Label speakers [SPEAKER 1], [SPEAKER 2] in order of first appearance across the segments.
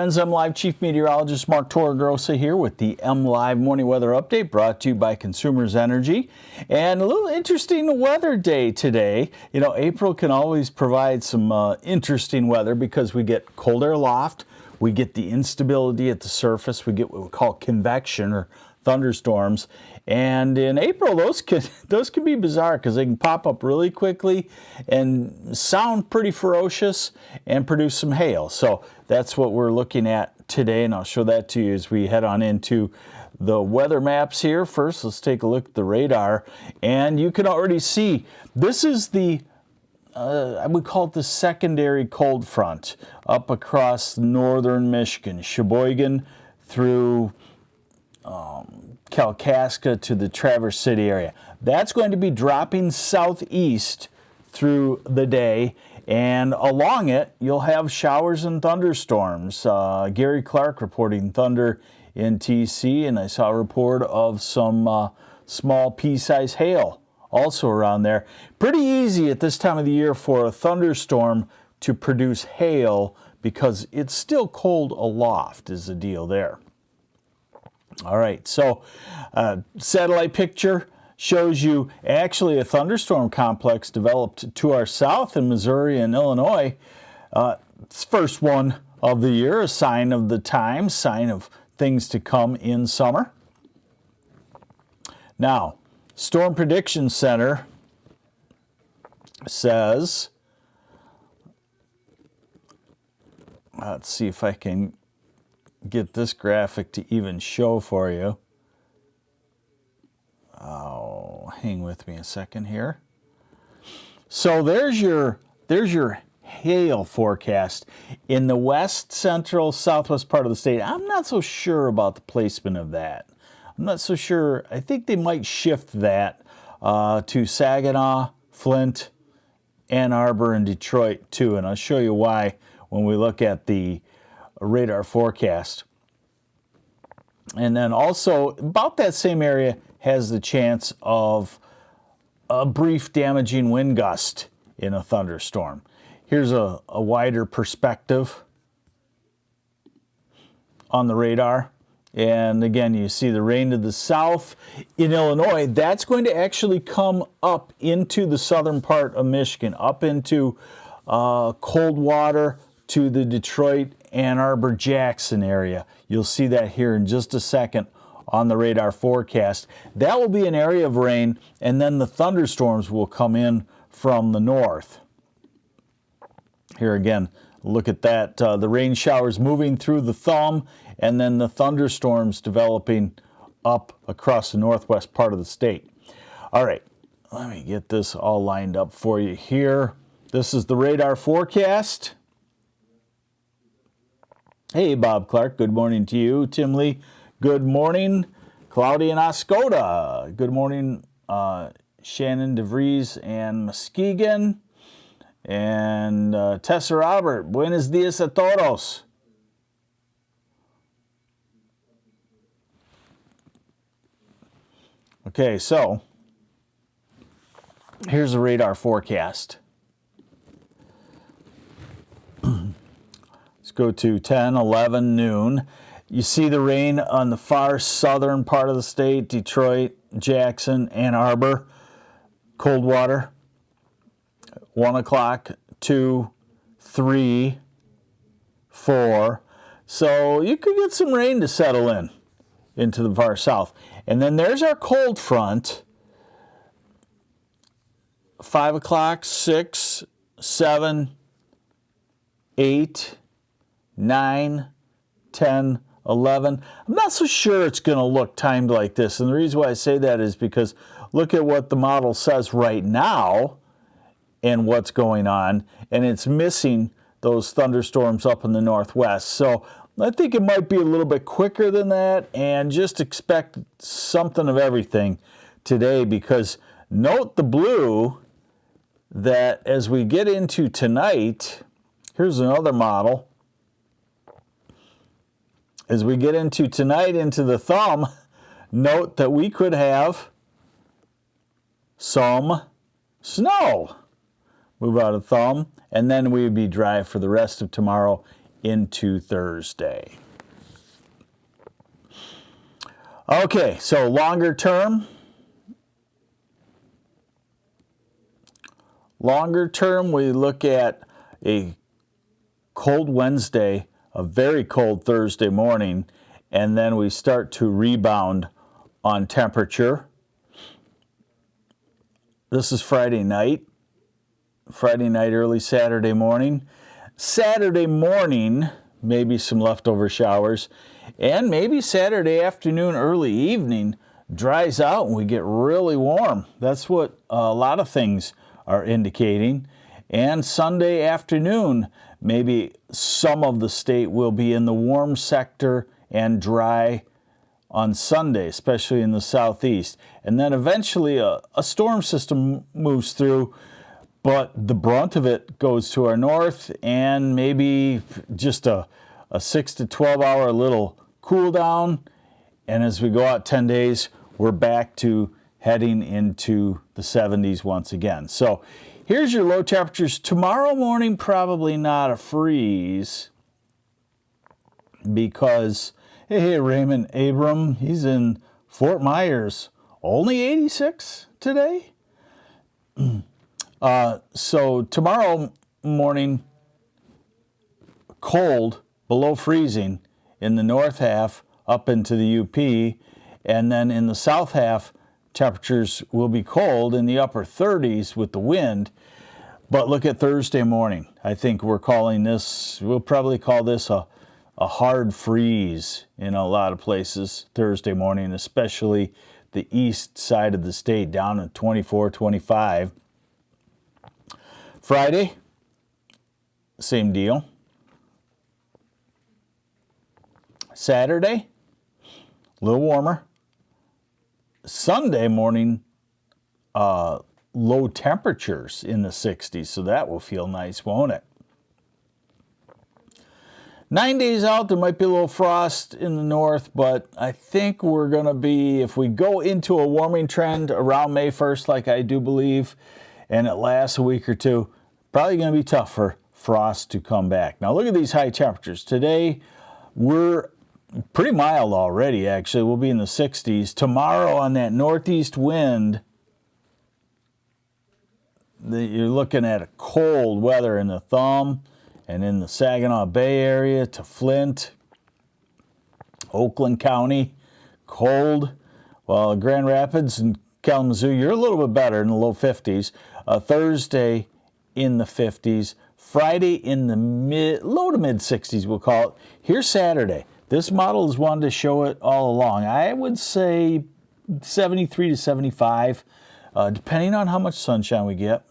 [SPEAKER 1] friends, MLive Chief Meteorologist Mark Torregrossa here with the MLive Morning Weather Update brought to you by Consumers Energy. And a little interesting weather day today. You know, April can always provide some interesting weather because we get cold air loft, we get the instability at the surface, we get what we call convection or thunderstorms. And in April, those can be bizarre because they can pop up really quickly and sound pretty ferocious and produce some hail. So that's what we're looking at today, and I'll show that to you as we head on into the weather maps here. First, let's take a look at the radar, and you can already see this is the I would call it the secondary cold front up across northern Michigan, Sheboygan through Kalkaska to the Traverse City area. That's going to be dropping southeast through the day, and along it you'll have showers and thunderstorms. Gary Clark reporting thunder in TC, and I saw a report of some small pea-sized hail also around there. Pretty easy at this time of the year for a thunderstorm to produce hail because it's still cold aloft is the deal there. All right, so satellite picture shows you actually a thunderstorm complex developed to our south in Missouri and Illinois. It's first one of the year, a sign of the times, sign of things to come in summer. Now, Storm Prediction Center says, let's see if I can get this graphic to even show for you. Oh, hang with me a second here. So there's your hail forecast in the west, central, southwest part of the state. I'm not so sure about the placement of that. I'm not so sure. I think they might shift that to Saginaw, Flint, Ann Arbor, and Detroit too, and I'll show you why when we look at the radar forecast. And then also about that same area has the chance of a brief damaging wind gust in a thunderstorm. Here's a wider perspective on the radar. And again, you see the rain to the south in Illinois. That's going to actually come up into the southern part of Michigan, up into Coldwater to the Detroit, Ann Arbor, Jackson area. You'll see that here in just a second on the radar forecast. That will be an area of rain, and then the thunderstorms will come in from the north. Here again, look at that. The rain showers moving through the thumb, and then the thunderstorms developing up across the northwest part of the state. All right, let me get this all lined up for you here. This is the radar forecast. Hey, Bob Clark, good morning to you. Tim Lee, good morning. Cloudy in Oscoda, good morning. Shannon DeVries and Muskegon. And Tessa Robert, buenos dias a todos. Okay, so here's the radar forecast. Let's go to 10, 11, noon. You see the rain on the far southern part of the state, Detroit, Jackson, Ann Arbor, Coldwater. 1 o'clock, 2, 3, 4. So you could get some rain to settle in into the far south. And then there's our cold front. 5 o'clock, 6, 7, 8, 9, 10, 11. I'm not so sure it's going to look timed like this. And the reason why I say that is because look at what the model says right now and what's going on, and it's missing those thunderstorms up in the northwest. So I think it might be a little bit quicker than that, and just expect something of everything today, because note the blue that as we get into tonight, here's another model. As we get into tonight, into the thumb, note that we could have some snow. Move out of thumb, and then we would be dry for the rest of tomorrow into Thursday. Okay, so longer term. Longer term, we look at a cold Wednesday, a very cold Thursday morning, and then we start to rebound on temperature. This is Friday night, early Saturday morning. Saturday morning, maybe some leftover showers, and maybe Saturday afternoon, early evening, dries out and we get really warm. That's what a lot of things are indicating. And Sunday afternoon, maybe some of the state will be in the warm sector and dry on Sunday, especially in the southeast. And then eventually a storm system moves through, but the brunt of it goes to our north, and maybe just a 6 to 12 hour little cool down. And as we go out 10 days, we're back to heading into the 70s once again. So here's your low temperatures. Tomorrow morning, probably not a freeze because, hey, Raymond Abram, he's in Fort Myers, only 86 today. So tomorrow morning, cold, below freezing in the north half up into the UP, and then in the south half, temperatures will be cold in the upper 30s with the wind. But look at Thursday morning. I think we'll probably call this a hard freeze in a lot of places Thursday morning, especially the east side of the state, down at 24, 25. Friday, same deal. Saturday, a little warmer. Sunday morning, low temperatures in the 60s, so that will feel nice, won't it? 9 days out, there might be a little frost in the north, but I think we're going to be, if we go into a warming trend around May 1st, like I do believe, and it lasts a week or two, probably going to be tough for frost to come back. Now look at these high temperatures. Today, we're pretty mild already, actually. We'll be in the 60s. Tomorrow, on that northeast wind, you're looking at a cold weather in the Thumb and in the Saginaw Bay area to Flint, Oakland County, cold. While Grand Rapids and Kalamazoo, you're a little bit better in the low 50s. Thursday in the 50s. Friday in the low to mid 60s, we'll call it. Here's Saturday. This model has wanted to show it all along. I would say 73 to 75, depending on how much sunshine we get.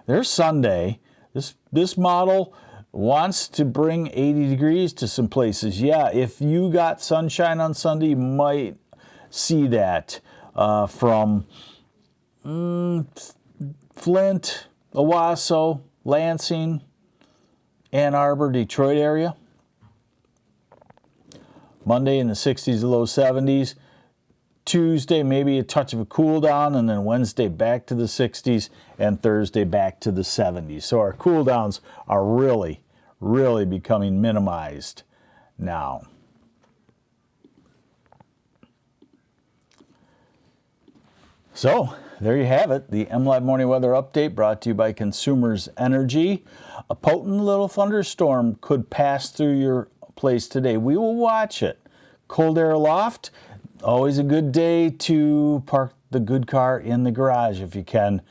[SPEAKER 1] There's Sunday. This model wants to bring 80 degrees to some places. Yeah, if you got sunshine on Sunday, you might see that from Flint, Owasso, Lansing, Ann Arbor, Detroit area. Monday in the 60s to low 70s. Tuesday, maybe a touch of a cool down, and then Wednesday back to the 60s, and Thursday back to the 70s. So our cool downs are really, really becoming minimized now. So there you have it, the MLive Morning Weather Update brought to you by Consumers Energy. A potent little thunderstorm could pass through your place today. We will watch it. Cold air aloft, always a good day to park the good car in the garage if you can,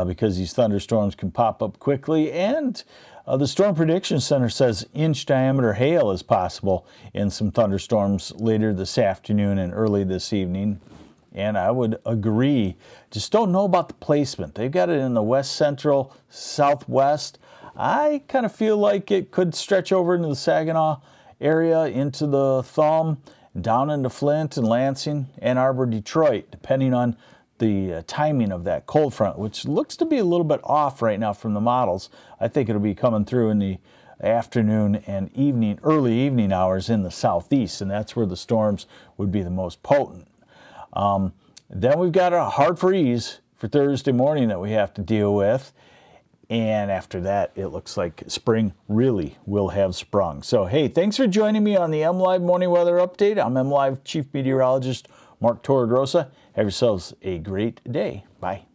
[SPEAKER 1] because these thunderstorms can pop up quickly. And the Storm Prediction Center says inch diameter hail is possible in some thunderstorms later this afternoon and early this evening. And I would agree. Just don't know about the placement. They've got it in the west central, southwest. I kind of feel like it could stretch over into the Saginaw area, into the Thumb, down into Flint and Lansing, Ann Arbor, Detroit, depending on the timing of that cold front, which looks to be a little bit off right now from the models. I think it'll be coming through in the afternoon and evening, early evening hours in the southeast, and that's where the storms would be the most potent. Then we've got a hard freeze for Thursday morning that we have to deal with. And after that, it looks like spring really will have sprung. So, hey, thanks for joining me on the MLive Morning Weather Update. I'm MLive Chief Meteorologist Mark Torregrossa. Have yourselves a great day. Bye.